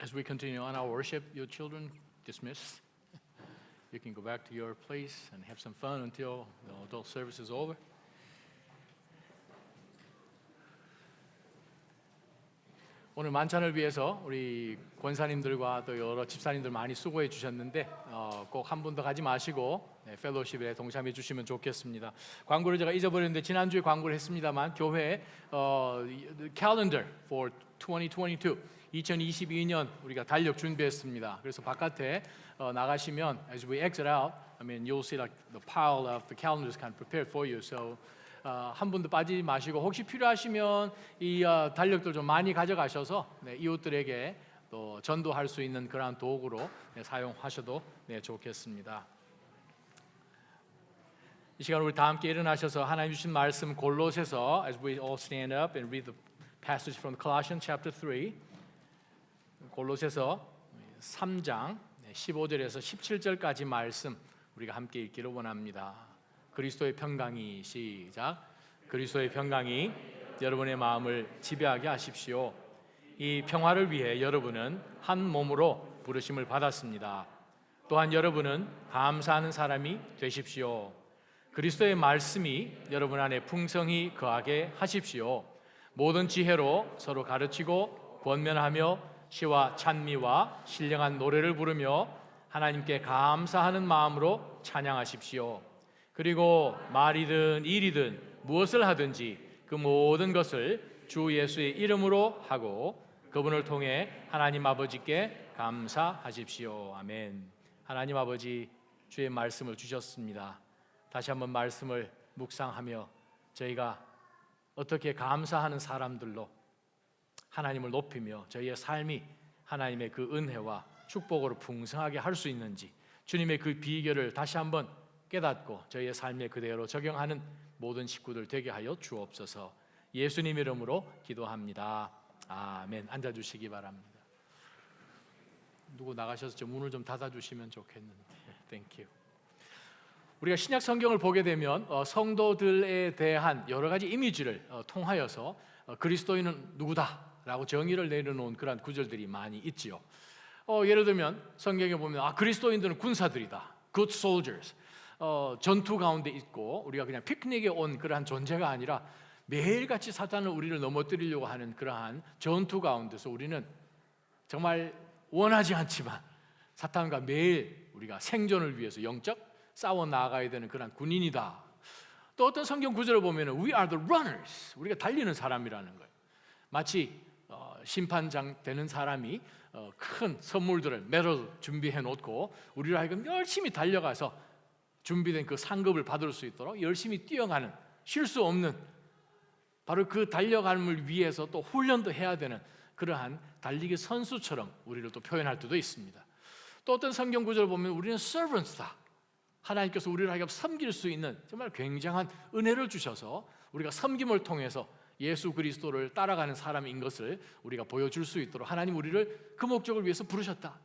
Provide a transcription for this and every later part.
As we continue on our worship, your children dismissed. You can go back to your place and have some fun until the adult service is over. 오늘 만찬을 위해서 우리 권사님들과 또 여러 집사님들 많이 수고해 주셨는데 꼭 한 분도 가지 마시고 펠로십에 동참해 주시면 좋겠습니다. 광고를 제가 잊어버렸는데 지난주에 광고를 했습니다만 교회 calendar for 2022 2022년 우리가 달력 준비했습니다. 그래서 바깥에 나가시면 as we exit out, I mean you'll see like the pile of the calendars kind of prepared for you. So 한 분도 빠지지 마시고 혹시 필요하시면 이 달력들 좀 많이 가져가셔서 이웃들에게 또 전도할 수 있는 그러한 도구로 사용하셔도 좋겠습니다. 이 시간 우리 다 함께 일어나셔서 하나님 주신 말씀 골로새서 as we all stand up and read the passage from Colossians chapter 3 골로새서 3장 15절에서 17절까지 말씀 우리가 함께 읽기를 원합니다. 그리스도의 평강이 시작. 그리스도의 평강이 여러분의 마음을 지배하게 하십시오. 이 평화를 위해 여러분은 한 몸으로 부르심을 받았습니다. 또한 여러분은 감사하는 사람이 되십시오. 그리스도의 말씀이 여러분 안에 풍성히 거하게 하십시오. 모든 지혜로 서로 가르치고 권면하며 시와 찬미와 신령한 노래를 부르며 하나님께 감사하는 마음으로 찬양하십시오. 그리고 말이든 일이든 무엇을 하든지 그 모든 것을 주 예수의 이름으로 하고 그분을 통해 하나님 아버지께 감사하십시오. 아멘. 하나님 아버지 주의 말씀을 주셨습니다. 다시 한번 말씀을 묵상하며 저희가 어떻게 감사하는 사람들로 하나님을 높이며 저희의 삶이 하나님의 그 은혜와 축복으로 풍성하게 할 수 있는지 주님의 그 비결을 다시 한번 깨닫고 저희의 삶에 그대로 적용하는 모든 식구들 되게 하여 주옵소서. 예수님 이름으로 기도합니다. 아멘. 앉아주시기 바랍니다. 누구 나가셔서 좀 문을 좀 닫아주시면 좋겠는데. Thank you. 우리가 신약 성경을 보게 되면 성도들에 대한 여러 가지 이미지를 통하여서 그리스도인은 누구다라고 정의를 내려놓은 그런 구절들이 많이 있지요. 예를 들면 성경에 보면 그리스도인들은 군사들이다. Good soldiers. 전투 가운데 있고 우리가 그냥 피크닉에 온 그러한 존재가 아니라 매일같이 사탄을 우리를 넘어뜨리려고 하는 그러한 전투 가운데서 우리는 정말 원하지 않지만 사탄과 매일 우리가 생존을 위해서 영적 싸워 나가야 되는 그런 군인이다. 또 어떤 성경 구절을 보면 We are the runners. 우리가 달리는 사람이라는 거예요. 마치 심판장 되는 사람이 큰 선물들을 메달 준비해 놓고 우리를 하여금 열심히 달려가서 준비된 그 상급을 받을 수 있도록 열심히 뛰어가는 쉴 수 없는 바로 그 달려감을 위해서 또 훈련도 해야 되는 그러한 달리기 선수처럼 우리를 또 표현할 때도 있습니다. 또 어떤 성경 구절을 보면 우리는 servants다. 하나님께서 우리를 하여금 섬길 수 있는 정말 굉장한 은혜를 주셔서 우리가 섬김을 통해서 예수 그리스도를 따라가는 사람인 것을 우리가 보여줄 수 있도록 하나님 우리를 그 목적을 위해서 부르셨다.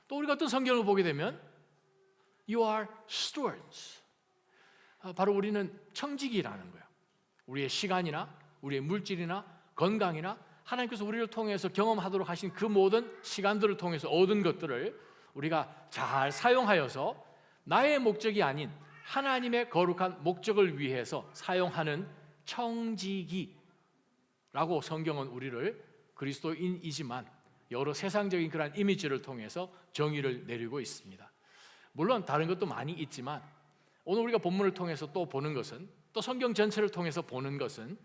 또 우리가 어떤 성경을 보게 되면 You are stewards. 바로 우리는 청지기라는 거예요. 우리의 시간이나 우리의 물질이나 건강이나 하나님께서 우리를 통해서 경험하도록 하신 그 모든 시간들을 통해서 얻은 것들을 우리가 잘 사용하여서 나의 목적이 아닌 하나님의 거룩한 목적을 위해서 사용하는 청지기라고 성경은 우리를 그리스도인이지만 여러 세상적인 그런 이미지를 통해서 정의를 내리고 있습니다. 물론 다른 것도 많이 있지만 오늘 우리가 본문을 통해서 또 보는 것은 또 성경 전체를 통해서 보는 것은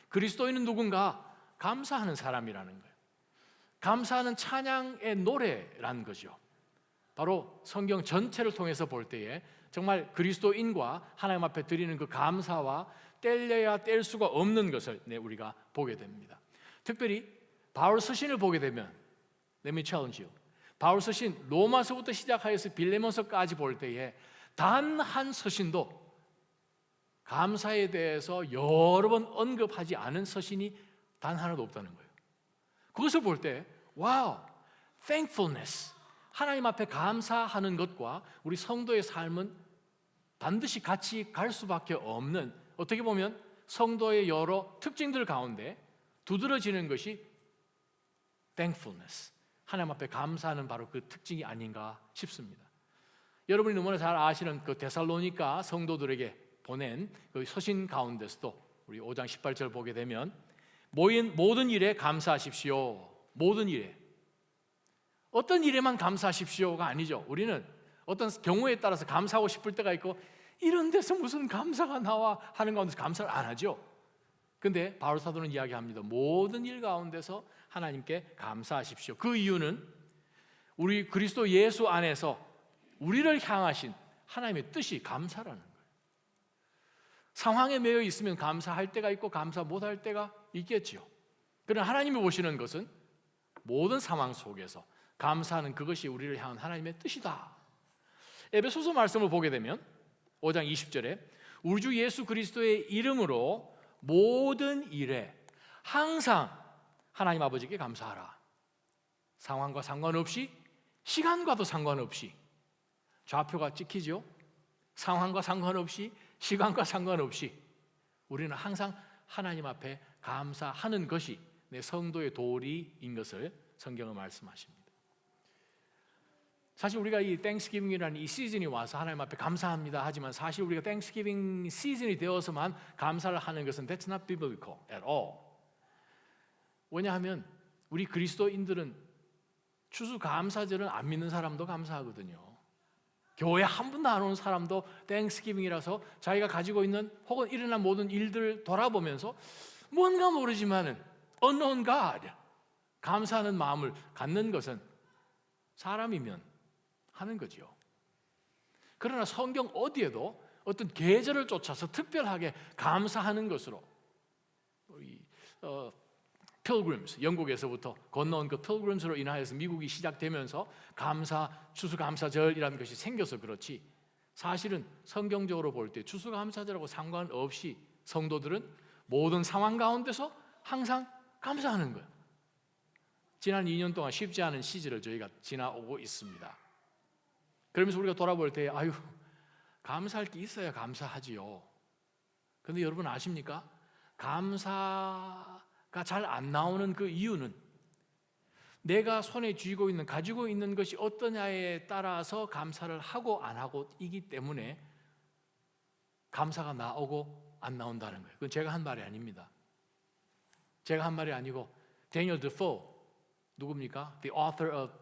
그리스도인은 누군가 감사하는 사람이라는 거예요. 감사하는 찬양의 노래라는 거죠. 바로 성경 전체를 통해서 볼 때에 정말 그리스도인과 하나님 앞에 드리는 그 감사와 뗄래야 뗄 수가 없는 것을 우리가 보게 됩니다. 특별히 바울 서신을 보게 되면 Let me challenge you. 바울 서신 로마서부터 시작하여서 빌레몬서까지 볼 때에 단 한 서신도 감사에 대해서 여러 번 언급하지 않은 서신이 단 하나도 없다는 거예요. 그것을 볼 때 와우, thankfulness, 하나님 앞에 감사하는 것과 우리 성도의 삶은 반드시 같이 갈 수밖에 없는, 어떻게 보면 성도의 여러 특징들 가운데 두드러지는 것이 thankfulness, 하나님 앞에 감사하는 바로 그 특징이 아닌가 싶습니다. 여러분이 너무나 잘 아시는 그 데살로니가 성도들에게 보낸 그 서신 가운데서도 우리 5장 18절 보게 되면 모든 일에 감사하십시오. 모든 일에. 어떤 일에만 감사하십시오가 아니죠. 우리는 어떤 경우에 따라서 감사하고 싶을 때가 있고, 이런 데서 무슨 감사가 나와 하는 가운데서 감사를 안 하죠. 근데 바울 사도는 이야기합니다. 모든 일 가운데서 하나님께 감사하십시오. 그 이유는 우리 그리스도 예수 안에서 우리를 향하신 하나님의 뜻이 감사라는 거예요. 상황에 매여 있으면 감사할 때가 있고 감사 못할 때가 있겠지요. 그러나 하나님이 보시는 것은 모든 상황 속에서 감사하는 그것이 우리를 향한 하나님의 뜻이다. 에베소서 말씀을 보게 되면 5장 20절에 우리 주 예수 그리스도의 이름으로 모든 일에 항상 하나님 아버지께 감사하라. 상황과 상관없이, 시간과도 상관없이. 좌표가 찍히죠. 상황과 상관없이, 시간과 상관없이 우리는 항상 하나님 앞에 감사하는 것이 내 성도의 도리인 것을 성경은 말씀하십니다. 사실 우리가 이 땡스기빙이라는 이 시즌이 와서 하나님 앞에 감사합니다 하지만, 사실 우리가 땡스기빙 시즌이 되어서만 감사를 하는 것은 That's not biblical at all. 왜냐하면 우리 그리스도인들은 추수감사절은 안 믿는 사람도 감사하거든요. 교회 한 번도 안 오는 사람도 땡스기빙이라서 자기가 가지고 있는 혹은 일어난 모든 일들을 돌아보면서 뭔가 모르지만은 unknown God, 감사하는 마음을 갖는 것은 사람이면 하는 거지요. 그러나 성경 어디에도 어떤 계절을 쫓아서 특별하게 감사하는 것으로, Pilgrims, 영국에서부터 건너온 그 Pilgrims로 인하여서 미국이 시작되면서 추수감사절이라는 것이 생겨서 그렇지, 사실은 성경적으로 볼 때 추수감사절하고 상관없이 성도들은 모든 상황 가운데서 항상 감사하는 거예요. 지난 2년 동안 쉽지 않은 시절을 저희가 지나오고 있습니다. 그러면서 우리가 돌아볼 때 아유, 감사할 게 있어야 감사하지요. 그런데 여러분 아십니까? 감사가 잘 안 나오는 그 이유는 내가 손에 쥐고 있는, 가지고 있는 것이 어떠냐에 따라서 감사를 하고 안 하고 이기 때문에 감사가 나오고 안 나온다는 거예요. 그건 제가 한 말이 아닙니다. 제가 한 말이 아니고 데니얼 데포, 누굽니까? The author of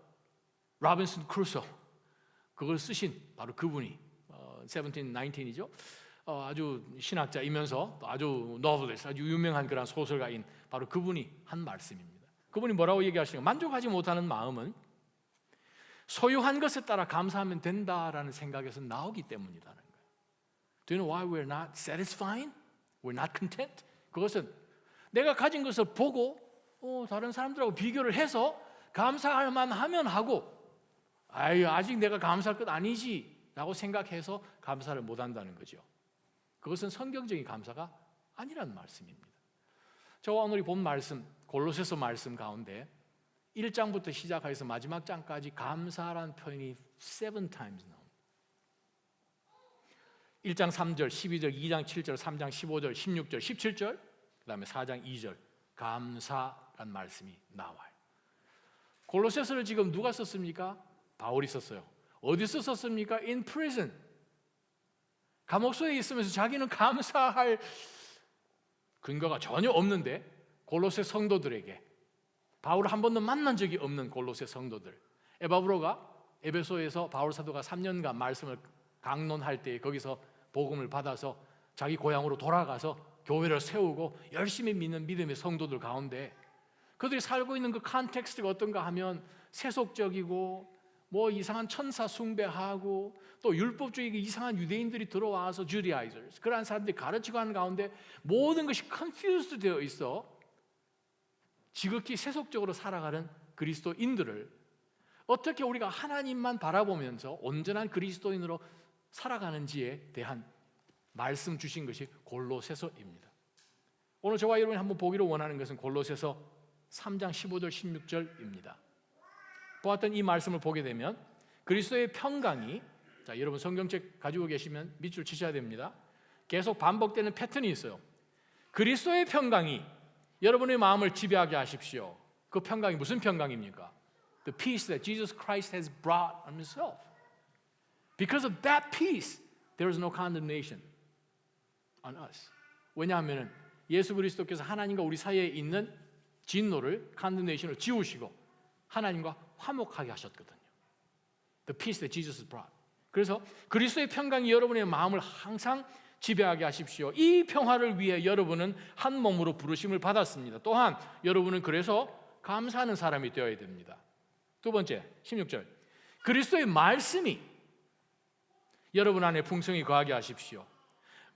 Robinson Crusoe, 그걸 쓰신 바로 그분이 1719이죠. 아주 신학자이면서 아주 노블리스트, 아주 유명한 그런 소설가인 바로 그분이 한 말씀입니다. 그분이 뭐라고 얘기하시는가? 만족하지 못하는 마음은 소유한 것에 따라 감사하면 된다라는 생각에서 나오기 때문이라는 거예요. Do you know why we're not satisfied? We're not content? 그것은 내가 가진 것을 보고 다른 사람들하고 비교를 해서 감사할 만하면 하고, 아직 내가 감사할 것 아니지 라고 생각해서 감사를 못한다는 거죠. 그것은 성경적인 감사가 아니라는 말씀입니다. 저와 오늘 본 말씀, 골로새서 말씀 가운데 1장부터 시작해서 마지막 장까지 감사라는 표현이 7 times 나옵니다. 1장 3절, 12절, 2장 7절, 3장 15절, 16절, 17절, 그 다음에 4장 2절 감사라는 말씀이 나와요. 골로새서를 지금 누가 썼습니까? 바울이 썼어요. 어디서 썼습니까? In prison. 감옥소에 있으면서 자기는 감사할 근거가 전혀 없는데 골로새 성도들에게, 바울을 한 번도 만난 적이 없는 골로새 성도들, 에바브로가 에베소에서 바울 사도가 3년간 말씀을 강론할 때 거기서 복음을 받아서 자기 고향으로 돌아가서 교회를 세우고 열심히 믿는 믿음의 성도들 가운데 그들이 살고 있는 그 컨텍스트가 어떤가 하면 세속적이고 뭐 이상한 천사 숭배하고 또 율법주의 이상한 유대인들이 들어와서 Judaizers, 그러한 사람들이 가르치고 하는 가운데 모든 것이 confused 되어 있어 지극히 세속적으로 살아가는 그리스도인들을 어떻게 우리가 하나님만 바라보면서 온전한 그리스도인으로 살아가는지에 대한 말씀 주신 것이 골로새서입니다. 오늘 저와 여러분이 한번 보기를 원하는 것은 골로새서 3장 15절 16절입니다. 보았던 이 말씀을 보게 되면 그리스도의 평강이, 자, 여러분 성경책 가지고 계시면 밑줄 치셔야 됩니다. 계속 반복되는 패턴이 있어요. 그리스도의 평강이 여러분의 마음을 지배하게 하십시오. 그 평강이 무슨 평강입니까? The peace that Jesus Christ has brought on himself. Because of that peace, there is no condemnation on us. 왜냐하면 예수 그리스도께서 하나님과 우리 사이에 있는 진노를, condemnation을 지우시고 하나님과 화목하게 하셨거든요. The peace that Jesus has brought. 그래서 그리스도의 평강이 여러분의 마음을 항상 지배하게 하십시오. 이 평화를 위해 여러분은 한 몸으로 부르심을 받았습니다. 또한 여러분은 그래서 감사하는 사람이 되어야 됩니다. 두 번째, 16절. 그리스도의 말씀이 여러분 안에 풍성히 거하게 하십시오.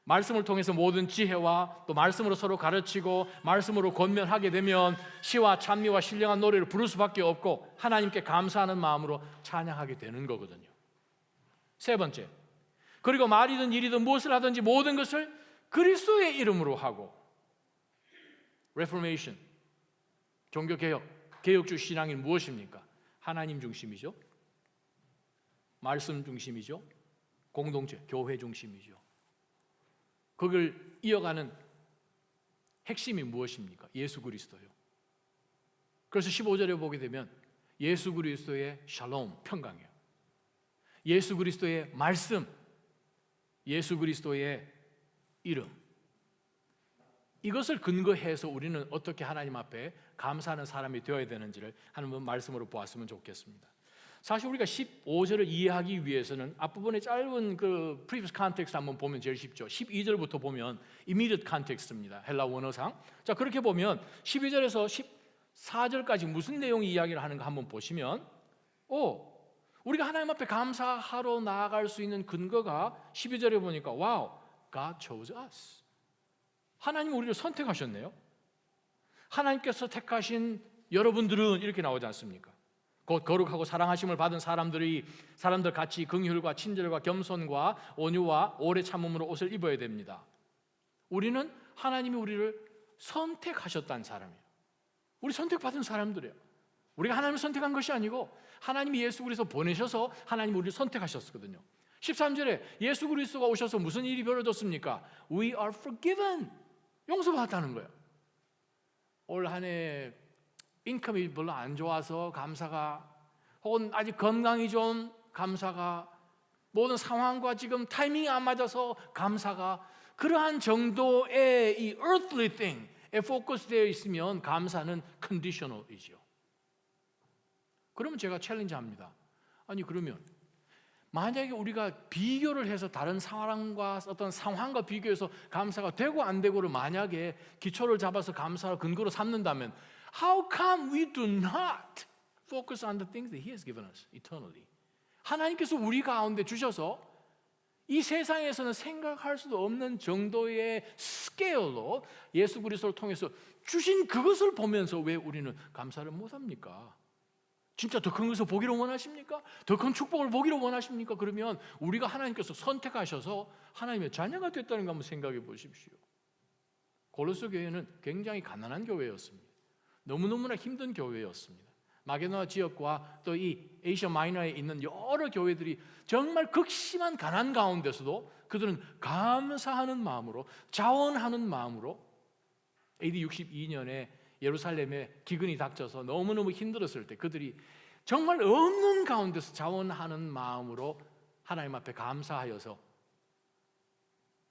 말씀을 통해서 모든 지혜와 또 말씀으로 서로 가르치고 말씀으로 권면하게 되면 시와 찬미와 신령한 노래를 부를 수밖에 없고 하나님께 감사하는 마음으로 찬양하게 되는 거거든요. 세 번째, 그리고 말이든 일이든 무엇을 하든지 모든 것을 그리스도의 이름으로 하고. Reformation, 종교개혁, 개혁주 신앙이 무엇입니까? 하나님 중심이죠. 말씀 중심이죠. 공동체, 교회 중심이죠. 그걸 이어가는 핵심이 무엇입니까? 예수 그리스도요. 그래서 15절에 보게 되면 예수 그리스도의 샬롬, 평강이에요. 예수 그리스도의 말씀, 예수 그리스도의 이름. 이것을 근거해서 우리는 어떻게 하나님 앞에 감사하는 사람이 되어야 되는지를 하나님 말씀으로 보았으면 좋겠습니다. 사실 우리가 15절을 이해하기 위해서는 앞부분의 짧은 그 previous context 한번 보면 제일 쉽죠. 12절부터 보면 immediate context입니다. 헬라 원어상. 자, 그렇게 보면 12절에서 14절까지 무슨 내용이 이야기를 하는가 한번 보시면 우리가 하나님 앞에 감사하러 나아갈 수 있는 근거가 12절에 보니까 wow, God chose us. 하나님 우리를 선택하셨네요. 하나님께서 택하신 여러분들은 이렇게 나오지 않습니까? 곧 거룩하고 사랑하심을 받은 사람들 같이 긍휼과 친절과 겸손과 온유와 오래 참음으로 옷을 입어야 됩니다. 우리는 하나님이 우리를 선택하셨다는 사람이에요. 우리 선택받은 사람들이에요. 우리가 하나님을 선택한 것이 아니고 하나님이 예수 그리스도 보내셔서 하나님이 우리를 선택하셨거든요. 13절에 예수 그리스도가 오셔서 무슨 일이 벌어졌습니까? We are forgiven. 용서받았다는 거예요. 올 한 해 인컴이 별로 안 좋아서 감사가, 혹은 아직 건강이 좀 감사가, 모든 상황과 지금 타이밍이 안 맞아서 감사가, 그러한 정도의 이 earthly thing에 포커스되어 있으면 감사는 conditional이죠. 그러면 제가 챌린지합니다. 아니 그러면 만약에 우리가 비교를 해서 다른 상황과 어떤 상황과 비교해서 감사가 되고 안 되고를 만약에 기초를 잡아서 감사를 근거로 삼는다면 How come we do not focus on the things that He has given us eternally? 하나님께서 우리 가운데 주셔서 이 세상에서는 생각할 수도 없는 정도의 스케일로 예수 그리스도를 통해서 주신 그것을 보면서 왜 우리는 감사를 못합니까? 진짜 더 큰 것을 보기를 원하십니까? 더 큰 축복을 보기를 원하십니까? 그러면 우리가 하나님께서 선택하셔서 하나님의 자녀가 됐다는 거 한번 생각해 보십시오. 고로스 교회는 굉장히 가난한 교회였습니다. 너무너무나 힘든 교회였습니다. 마게도나 지역과 또 이 아시아 마이너에 있는 여러 교회들이 정말 극심한 가난 가운데서도 그들은 감사하는 마음으로, 자원하는 마음으로 AD 62년에 예루살렘에 기근이 닥쳐서 너무너무 힘들었을 때 그들이 정말 없는 가운데서 자원하는 마음으로 하나님 앞에 감사하여서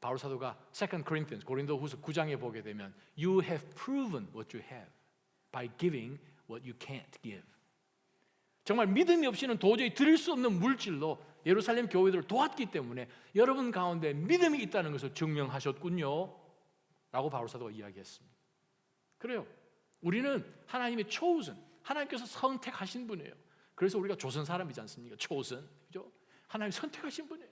바울 사도가 2 Corinthians 고린도후서 9장에 보게 되면 You have proven what you have by giving what you can't give. 정말 믿음이 없이는 도저히 드릴 수 없는 물질로 예루살렘 교회들을 도왔기 때문에 여러분 가운데 믿음이 있다는 것을 증명하셨군요 라고 바울 사도가 이야기했습니다. 그래요. 우리는 하나님의 chosen, 하나님께서 선택하신 분이에요. 그래서 우리가 조선 사람이지 않습니까? chosen, 그죠? 하나님 선택하신 분이에요.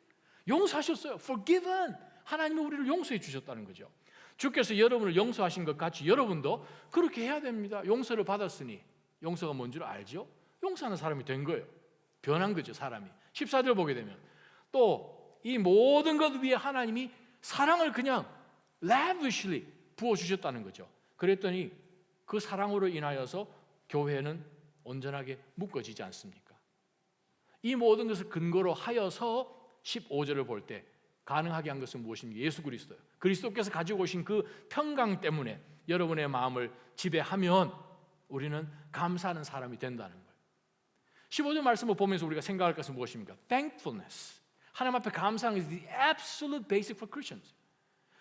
용서하셨어요. forgiven, 하나님이 우리를 용서해 주셨다는 거죠. 주께서 여러분을 용서하신 것 같이 여러분도 그렇게 해야 됩니다. 용서를 받았으니 용서가 뭔 줄 알죠? 용서하는 사람이 된 거예요. 변한 거죠, 사람이. 14절 보게 되면 또 이 모든 것 위에 하나님이 사랑을 그냥 lavishly 부어주셨다는 거죠. 그랬더니 그 사랑으로 인하여서 교회는 온전하게 묶어지지 않습니까? 이 모든 것을 근거로 하여서 15절을 볼 때 가능하게 한 것은 무엇입니까? 예수 그리스도예요. 그리스도께서 가지고 오신 그 평강 때문에 여러분의 마음을 지배하면 우리는 감사하는 사람이 된다는 거예요. 15절 말씀을 보면서 우리가 생각할 것은 무엇입니까? Thankfulness. 하나님 앞에 감사하는 is the absolute basic for Christians.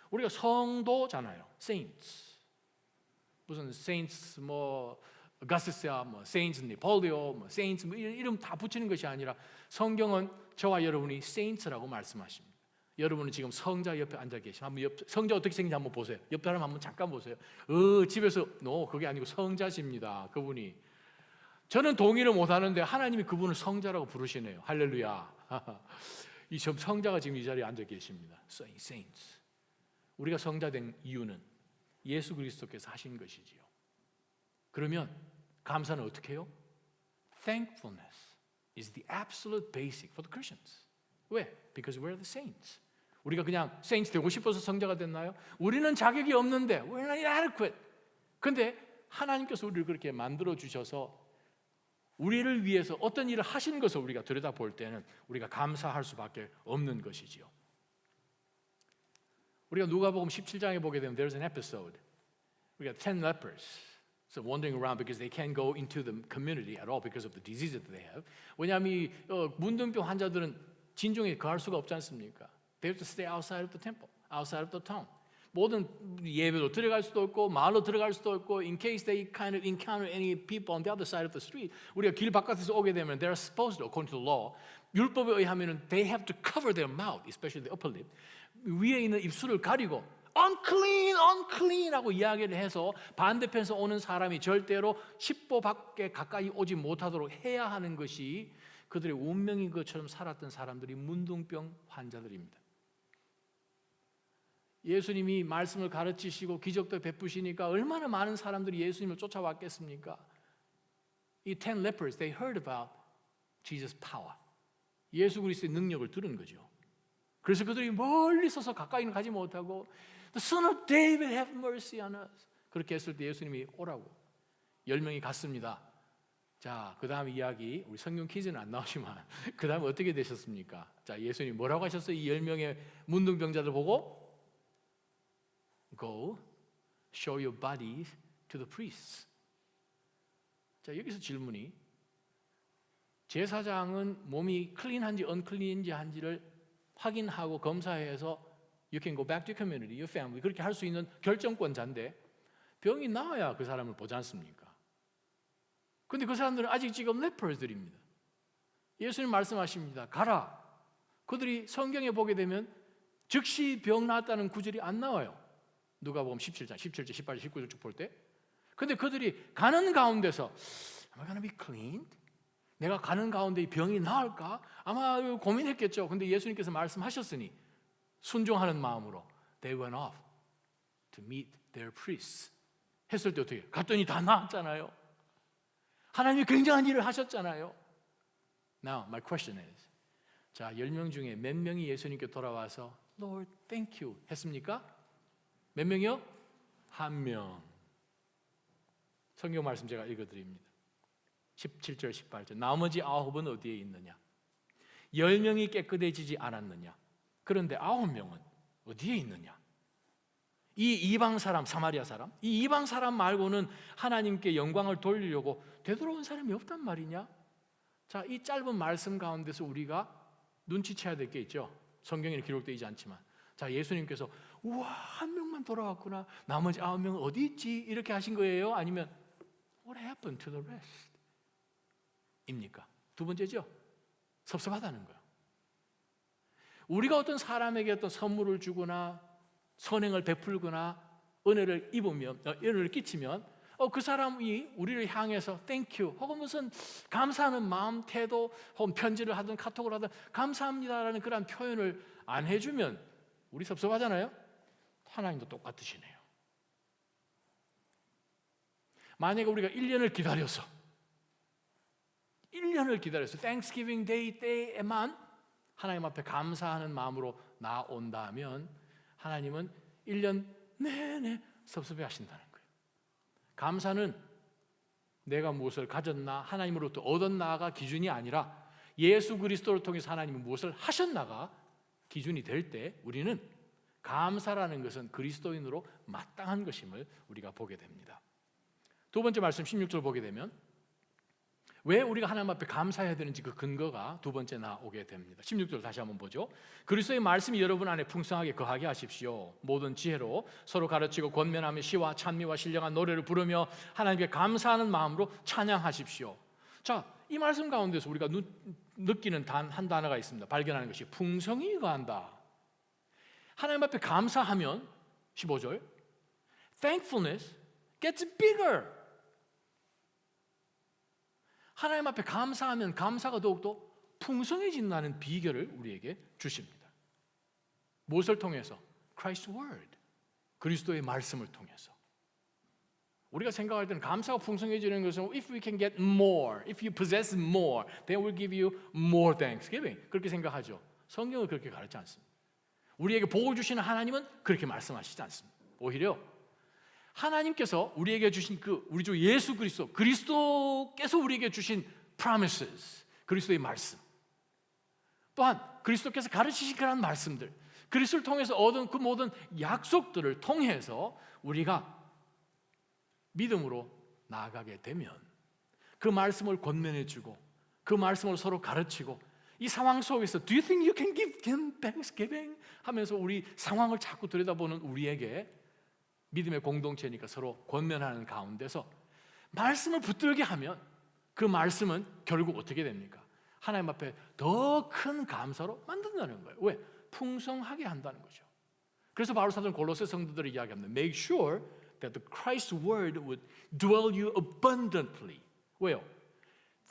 우리가 성도잖아요. Saints. 무슨 Saints 뭐 가스스야, 뭐 Saints 네폴리오, 뭐 Saints 뭐 이름 다 붙이는 것이 아니라 성경은 저와 여러분이 Saints라고 말씀하십니다. 여러분은 지금 성자 옆에 앉아 계시면 한번 성자 어떻게 생긴지 한번 보세요. 옆 사람 한번 잠깐 보세요. 집에서 그게 아니고 성자십니다. 그분이. 저는 동의를 못하는데 하나님이 그분을 성자라고 부르시네요. 할렐루야. 이 성자가 지금 이 자리에 앉아 계십니다. Saints. 우리가 성자된 이유는 예수 그리스도께서 하신 것이지요. 그러면 감사는 어떻게 해요? Thankfulness is the absolute basic for the Christians. 왜? Because we're the saints. 우리가 그냥 saints 되고 싶어서 성자가 됐나요? 우리는 자격이 없는데 we're not inadequate. 근데 하나님께서 우리를 그렇게 만들어 주셔서 우리를 위해서 어떤 일을 하신 것을 우리가 들여다볼 때는 우리가 감사할 수밖에 없는 것이지요. 우리가 누가복음 17장에 보게 되면 there's an episode. 우리가 10 lepers so wandering around because they can't go into the community at all because of the disease that they have. 왜냐하면 이 문둥병 환자들은 진종에 거할 수가 없지 않습니까? They have to stay outside of the temple, outside of the town. 모든 예배로 들어갈 수도 없고 마을로 들어갈 수도 없고 in case they kind of encounter any people on the other side of the street 우리가 길 바깥에서 오게 되면 they're supposed to, according to the law 율법에 의하면은 they have to cover their mouth, especially the upper lip 위에 있는 입술을 가리고 unclean, unclean하고 이야기를 해서 반대편에서 오는 사람이 절대로 10보 밖에 가까이 오지 못하도록 해야 하는 것이 그들의 운명인 것처럼 살았던 사람들이 문둥병 환자들입니다. 예수님이 말씀을 가르치시고 기적도 베푸시니까 얼마나 많은 사람들이 예수님을 쫓아왔겠습니까? 이 10 lepers, they heard about Jesus' power. 예수 그리스도의 능력을 들은 거죠. 그래서 그들이 멀리 서서 가까이는 가지 못하고 The Son of David, have mercy on us. 그렇게 했을 때 예수님이 오라고 10명이 갔습니다. 자, 그 다음 이야기 우리 성경 퀴즈는 안 나오지만 그 다음 어떻게 되셨습니까? 자, 예수님이 뭐라고 하셨어요? 이 10명의 문둥병자들 보고 Go, show your bodies to the priests. 자, 여기서 질문이 제사장은 몸이 클린한지 언클린인지 한지를 확인하고 검사해서 You can go back to your community, your family. 그렇게 할 수 있는 결정권자인데 병이 나아야 그 사람을 보지 않습니까? 근데 그 사람들은 아직 지금 레퍼들입니다. 예수님 말씀하십니다. 가라. 그들이 성경에 보게 되면 즉시 병 나았다는 구절이 안 나와요. 누가복음 17장, 17절, 18절, 19절 쭉 볼 때. 근데 그들이 가는 가운데서 Am I gonna be cleaned? 내가 가는 가운데 이 병이 나을까? 아마 고민했겠죠. 근데 예수님께서 말씀하셨으니 순종하는 마음으로 They went off to meet their priests. 했을 때 어떻게 해요? 갔더니 다 나았잖아요. 하나님이 굉장한 일을 하셨잖아요. Now, my question is 자, 10명 중에 몇 명이 예수님께 돌아와서 Lord, thank you 했습니까? 몇 명이요? 1명. 성경 말씀 제가 읽어드립니다. 17절, 18절. 나머지 9은 어디에 있느냐? 10명이 깨끗해지지 않았느냐? 그런데 9명은 어디에 있느냐? 이 이방 사람, 사마리아 사람, 이 이방 사람 말고는 하나님께 영광을 돌리려고 되돌아온 사람이 없단 말이냐? 자, 이 짧은 말씀 가운데서 우리가 눈치채야 될 게 있죠. 성경에는 기록되어 있지 않지만 자, 예수님께서 우와, 1명만 돌아왔구나. 나머지 9명은 어디 있지? 이렇게 하신 거예요? 아니면 What happened to the rest? 입니까? 두 번째죠. 섭섭하다는 거예요. 우리가 어떤 사람에게 어떤 선물을 주거나 선행을 베풀거나 은혜를 입으면, 은혜를 끼치면 그 사람이 우리를 향해서 Thank you 혹은 무슨 감사하는 마음, 태도 혹은 편지를 하든 카톡을 하든 감사합니다라는 그런 표현을 안 해주면 우리 섭섭하잖아요. 하나님도 똑같으시네요. 만약에 우리가 1년을 기다려서 Thanksgiving Day 때에만 하나님 앞에 감사하는 마음으로 나온다면 하나님은 1년 내내 섭섭해 하신다는 거예요. 감사는 내가 무엇을 가졌나 하나님으로부터 얻었나가 기준이 아니라 예수 그리스도를 통해서 하나님이 무엇을 하셨나가 기준이 될 때 우리는 감사라는 것은 그리스도인으로 마땅한 것임을 우리가 보게 됩니다. 두 번째 말씀 16절 보게 되면 왜 우리가 하나님 앞에 감사해야 되는지 그 근거가 두 번째 나오게 됩니다. 16절 다시 한번 보죠. 그리스도의 말씀이 여러분 안에 풍성하게 거하게 하십시오. 모든 지혜로 서로 가르치고 권면하며 시와 찬미와 신령한 노래를 부르며 하나님께 감사하는 마음으로 찬양하십시오. 자, 이 말씀 가운데서 우리가 느끼는 한 단어가 있습니다. 발견하는 것이 풍성이 거한다. 하나님 앞에 감사하면 15절 Thankfulness gets bigger. 하나님 앞에 감사하면 감사가 더욱더 풍성해진다는 비결을 우리에게 주십니다. 무엇을 통해서? Christ's Word, 그리스도의 말씀을 통해서. 우리가 생각할 때는 감사가 풍성해지는 것은 If we can get more, if you possess more, then we'll give you more thanksgiving. 그렇게 생각하죠. 성경은 그렇게 가르치지 않습니다. 우리에게 복을 주시는 하나님은 그렇게 말씀하시지 않습니다. 오히려 하나님께서 우리에게 주신 그 우리 주 예수 그리스도께서 우리에게 주신 promises, 그리스도의 말씀, 또한 그리스도께서 가르치신 그런 말씀들, 그리스도를 통해서 얻은 그 모든 약속들을 통해서 우리가 믿음으로 나아가게 되면 그 말씀을 권면해주고 그 말씀을 서로 가르치고 이 상황 속에서 Do you think you can give him thanksgiving? 하면서 우리 상황을 자꾸 들여다보는 우리에게 믿음의 공동체니까 서로 권면하는 가운데서 말씀을 붙들게 하면 그 말씀은 결국 어떻게 됩니까? 하나님 앞에 더 큰 감사로 만든다는 거예요. 왜? 풍성하게 한다는 거죠. 그래서 바울 사도는 골로새 성도들을 이야기합니다. Make sure that the Christ's word would dwell you abundantly. 왜요?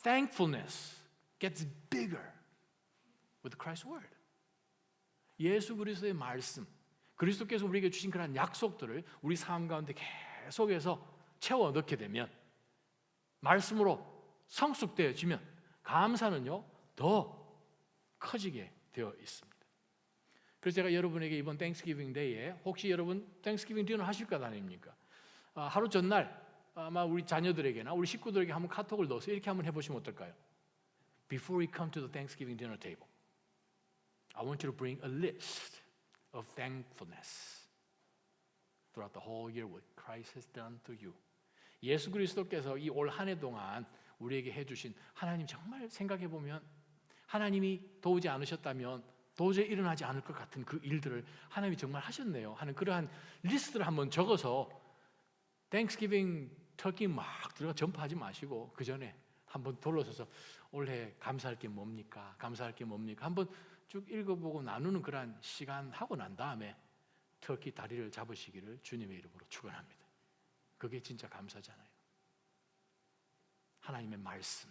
Thankfulness gets bigger with Christ's word. 예수 그리스도의 말씀, 그리스도께서 우리에게 주신 그런 약속들을 우리 삶 가운데 계속해서 채워 넣게 되면 말씀으로 성숙되어지면 감사는요 더 커지게 되어 있습니다. 그래서 제가 여러분에게 이번 땡스기빙 데이에 혹시 여러분 땡스기빙 디너 하실 것 아닙니까? 하루 전날 아마 우리 자녀들에게나 우리 식구들에게 한번 카톡을 넣어서 이렇게 한번 해보시면 어떨까요? Before we come to the Thanksgiving dinner table, I want you to bring a list of thankfulness throughout the whole year what Christ has done to you. 예수 그리스도께서 이 올 한 해 동안 우리에게 해주신 하나님 정말 생각해 보면 하나님이 도우지 않으셨다면 도저히 일어나지 않을 것 같은 그 일들을 하나님이 정말 하셨네요 하는 그러한 리스트를 한번 적어서 땡스기빙 터키 막 들어가 전파하지 마시고 그 전에 한번 돌아서서 올해 감사할 게 뭡니까? 감사할 게 뭡니까? 한번 쭉 읽어보고 나누는 그런 시간 하고 난 다음에 터키 다리를 잡으시기를 주님의 이름으로 축원합니다. 그게 진짜 감사잖아요. 하나님의 말씀,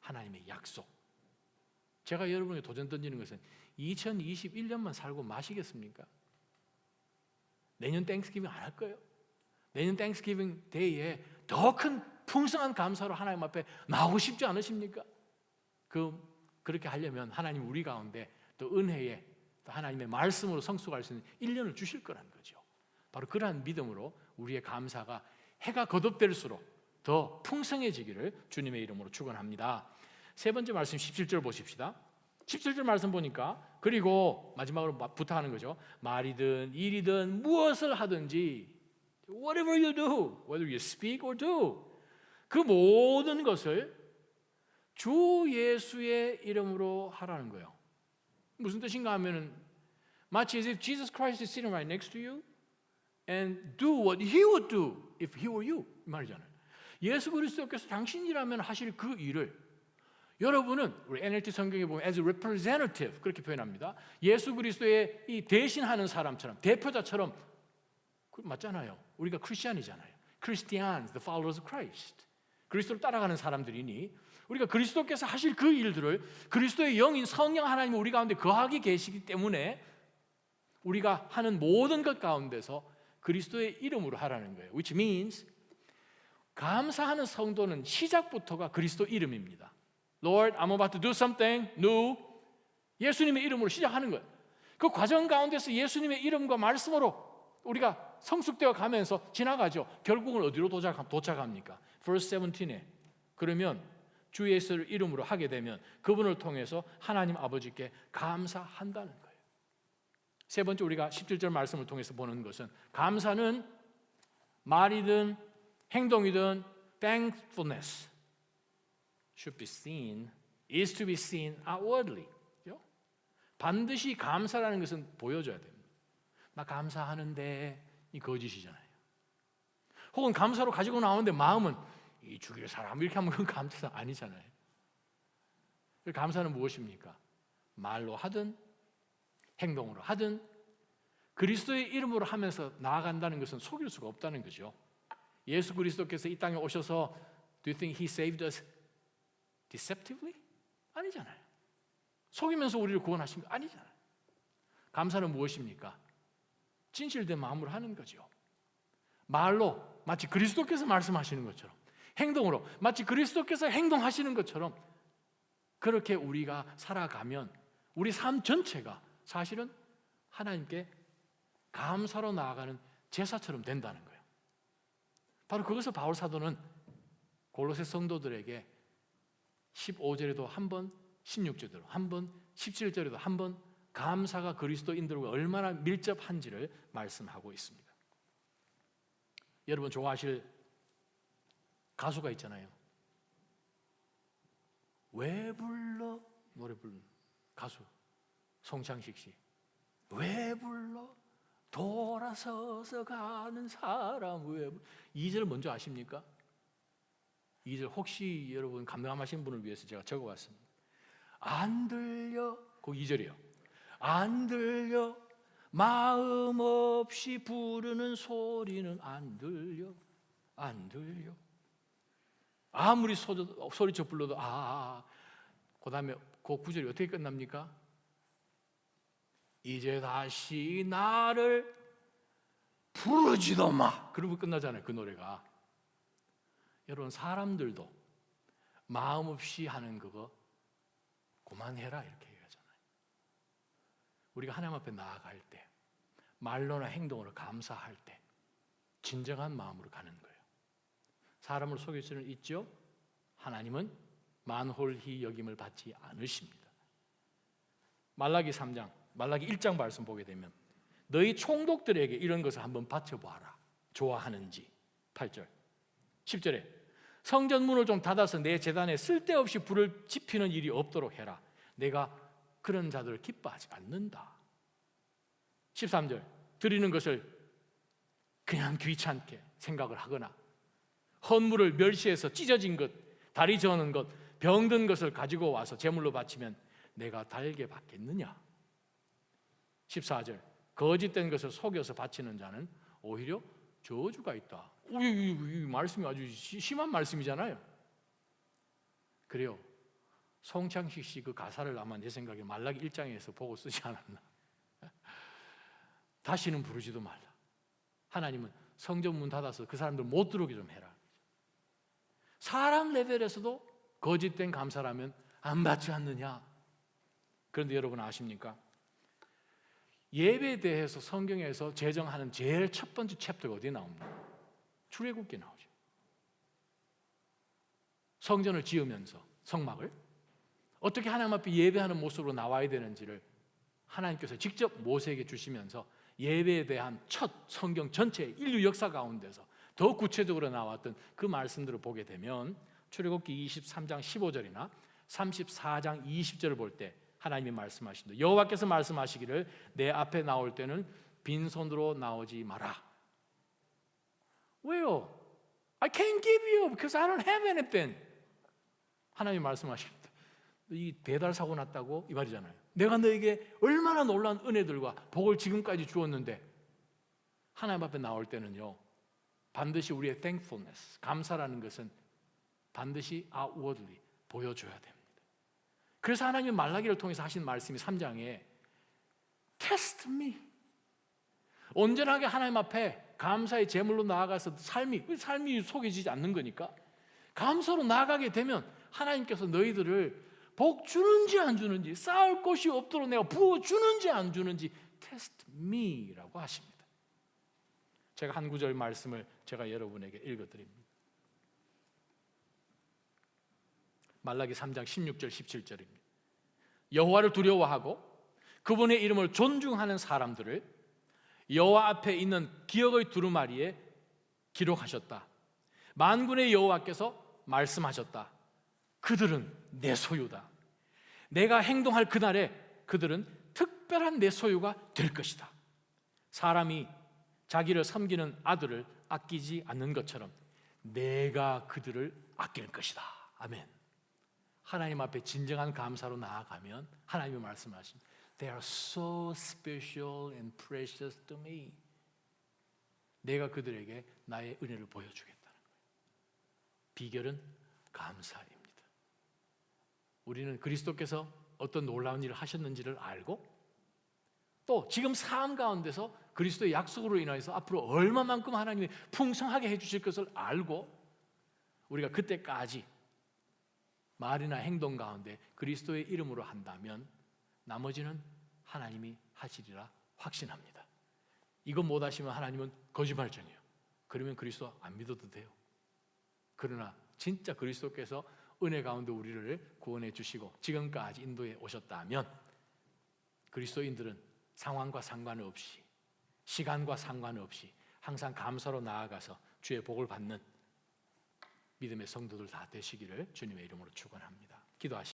하나님의 약속. 제가 여러분에게 도전 던지는 것은 2021년만 살고 마시겠습니까? 내년 땡스기빙 안 할 거예요. 내년 땡스기빙 데이에 더 큰 풍성한 감사로 하나님 앞에 나오고 싶지 않으십니까? 그렇게 하려면 하나님 우리 가운데 또 은혜에 또 하나님의 말씀으로 성숙할 수 있는 1년을 주실 거라는 거죠. 바로 그러한 믿음으로 우리의 감사가 해가 거듭될수록 더 풍성해지기를 주님의 이름으로 축원합니다. 세 번째 말씀 17절 보십시다. 17절 말씀 보니까 그리고 마지막으로 부탁하는 거죠. 말이든 일이든 무엇을 하든지 whatever you do, whether you speak or do, 그 모든 것을 주 예수의 이름으로 하라는 거예요. 무슨 뜻인가 하면은 마치 as if Jesus Christ is sitting right next to you and do what He would do if He were you 이 말이잖아요. 예수 그리스도께서 당신이라면 하실 그 일을 여러분은 우리 NLT 성경에 보면 as a representative 그렇게 표현합니다. 예수 그리스도의 이 대신하는 사람처럼 대표자처럼 맞잖아요. 우리가 크리스천이잖아요. Christians, the followers of Christ. 그리스도를 따라가는 사람들이니 우리가 그리스도께서 하실 그 일들을 그리스도의 영인 성령 하나님이 우리 가운데 거하게 계시기 때문에 우리가 하는 모든 것 가운데서 그리스도의 이름으로 하라는 거예요. Which means 감사하는 성도는 시작부터가 그리스도 이름입니다. Lord, I'm about to do something new. 예수님의 이름으로 시작하는 거예요. 그 과정 가운데서 예수님의 이름과 말씀으로 우리가 성숙되어 가면서 지나가죠. 결국은 어디로 도착합니까? Verse 17에 그러면 주 예수를 이름으로 하게 되면 그분을 통해서 하나님 아버지께 감사한다는 거예요. 세 번째 우리가 17절 말씀을 통해서 보는 것은 감사는 말이든 행동이든 thankfulness should be seen is to be seen outwardly. 반드시 감사라는 것은 보여줘야 됩니다. 나 감사하는데 이 거짓이잖아요. 혹은 감사로 가지고 나오는데 마음은 이 죽일 사람 이렇게 하면 그건 감사 아니잖아요. 감사는 무엇입니까? 말로 하든 행동으로 하든 그리스도의 이름으로 하면서 나아간다는 것은 속일 수가 없다는 거죠. 예수 그리스도께서 이 땅에 오셔서 Do you think He saved us deceptively? 아니잖아요. 속이면서 우리를 구원하신 거 아니잖아요. 감사는 무엇입니까? 진실된 마음으로 하는 거죠. 말로 마치 그리스도께서 말씀하시는 것처럼, 행동으로 마치 그리스도께서 행동하시는 것처럼 그렇게 우리가 살아가면 우리 삶 전체가 사실은 하나님께 감사로 나아가는 제사처럼 된다는 거예요. 바로 그것을 바울 사도는 골로새 성도들에게 15절에도 한 번, 16절에도 한 번, 17절에도 한 번 감사가 그리스도인들과 얼마나 밀접한지를 말씀하고 있습니다. 여러분 좋아하실 가수가 있잖아요. 왜 불러? 노래 부르는 가수 송창식 씨. 왜 불러? 돌아서서 가는 사람 왜 불러? 2절 먼저 아십니까? 2절 혹시 여러분 감당하신 분을 위해서 제가 적어왔습니다. 안 들려 그 2절이에요. 안 들려 마음 없이 부르는 소리는 안 들려 안 들려 아무리 소리쳐 불러도 그 다음에 그 9절이 어떻게 끝납니까? 이제 다시 나를 부르지도 마 그러고 끝나잖아요. 그 노래가. 여러분 사람들도 마음 없이 하는 그거 그만해라 이렇게 얘기하잖아요. 우리가 하나님 앞에 나아갈 때 말로나 행동으로 감사할 때 진정한 마음으로 가는 거예요. 사람을 속일 수는 있죠. 하나님은 만홀히 여김을 받지 않으십니다. 말라기 3장, 말라기 1장 말씀 보게 되면 너희 총독들에게 이런 것을 한번 바쳐보아라. 좋아하는지. 8절 10절에 성전 문을 좀 닫아서 내 제단에 쓸데없이 불을 지피는 일이 없도록 해라. 내가 그런 자들을 기뻐하지 않는다. 13절 드리는 것을 그냥 귀찮게 생각을 하거나 헌물을 멸시해서 찢어진 것, 다리 저는 것, 병든 것을 가지고 와서 제물로 바치면 내가 달게 받겠느냐. 14절 거짓된 것을 속여서 바치는 자는 오히려 저주가 있다. 이 말씀이 아주 심한 말씀이잖아요. 그래요. 송창식 씨 그 가사를 아마 내 생각에 말라기 1장에서 보고 쓰지 않았나. 다시는 부르지도 말라. 하나님은 성전 문 닫아서 그 사람들 못 들어오게 좀 해라. 사람 레벨에서도 거짓된 감사라면 안 받지 않느냐. 그런데 여러분 아십니까? 예배에 대해서 성경에서 제정하는 제일 첫 번째 챕터가 어디에 나옵니까? 출애굽기에 나오죠. 성전을 지으면서 성막을 어떻게 하나님 앞에 예배하는 모습으로 나와야 되는지를 하나님께서 직접 모세에게 주시면서 예배에 대한 첫 성경 전체 인류 역사 가운데서 더 구체적으로 나왔던 그 말씀들을 보게 되면 출애굽기 23장 15절이나 34장 20절을 볼 때 하나님이 말씀하신다. 여호와께서 말씀하시기를 내 앞에 나올 때는 빈손으로 나오지 마라. 왜요? I can't give you because I don't have anything. 하나님이 말씀하십니다. 이 배달 사고 났다고 이 말이잖아요. 내가 너에게 얼마나 놀라운 은혜들과 복을 지금까지 주었는데 하나님 앞에 나올 때는요 반드시 우리의 thankfulness, 감사라는 것은 반드시 outwardly 보여줘야 됩니다. 그래서 하나님이 말라기를 통해서 하신 말씀이 3장에 Test me. 온전하게 하나님 앞에 감사의 제물로 나아가서 삶이 속여지지 않는 거니까 감사로 나아가게 되면 하나님께서 너희들을 복 주는지 안 주는지, 쌓을 곳이 없도록 내가 부어주는지 안 주는지 Test me라고 하십니다. 제가 한 구절 말씀을 제가 여러분에게 읽어드립니다. 말라기 3장 16절 17절입니다. 여호와를 두려워하고 그분의 이름을 존중하는 사람들을 여호와 앞에 있는 기억의 두루마리에 기록하셨다. 만군의 여호와께서 말씀하셨다. 그들은 내 소유다. 내가 행동할 그날에 그들은 특별한 내 소유가 될 것이다. 사람이 자기를 섬기는 아들을 아끼지 않는 것처럼 내가 그들을 아낄 것이다. 아멘. 하나님 앞에 진정한 감사로 나아가면 하나님이 말씀하십니다. They are so special and precious to me. 내가 그들에게 나의 은혜를 보여주겠다는 거예요. 비결은 감사입니다. 우리는 그리스도께서 어떤 놀라운 일을 하셨는지를 알고 또 지금 삶 가운데서 그리스도의 약속으로 인하여서 앞으로 얼마만큼 하나님이 풍성하게 해주실 것을 알고 우리가 그때까지 말이나 행동 가운데 그리스도의 이름으로 한다면 나머지는 하나님이 하시리라 확신합니다. 이거 못하시면 하나님은 거짓말쟁이에요. 그러면 그리스도 안 믿어도 돼요. 그러나 진짜 그리스도께서 은혜 가운데 우리를 구원해 주시고 지금까지 인도해 오셨다면 그리스도인들은 상황과 상관없이 시간과 상관없이 항상 감사로 나아가서 주의 복을 받는 믿음의 성도들 다 되시기를 주님의 이름으로 축원합니다. 기도하시겠습니다.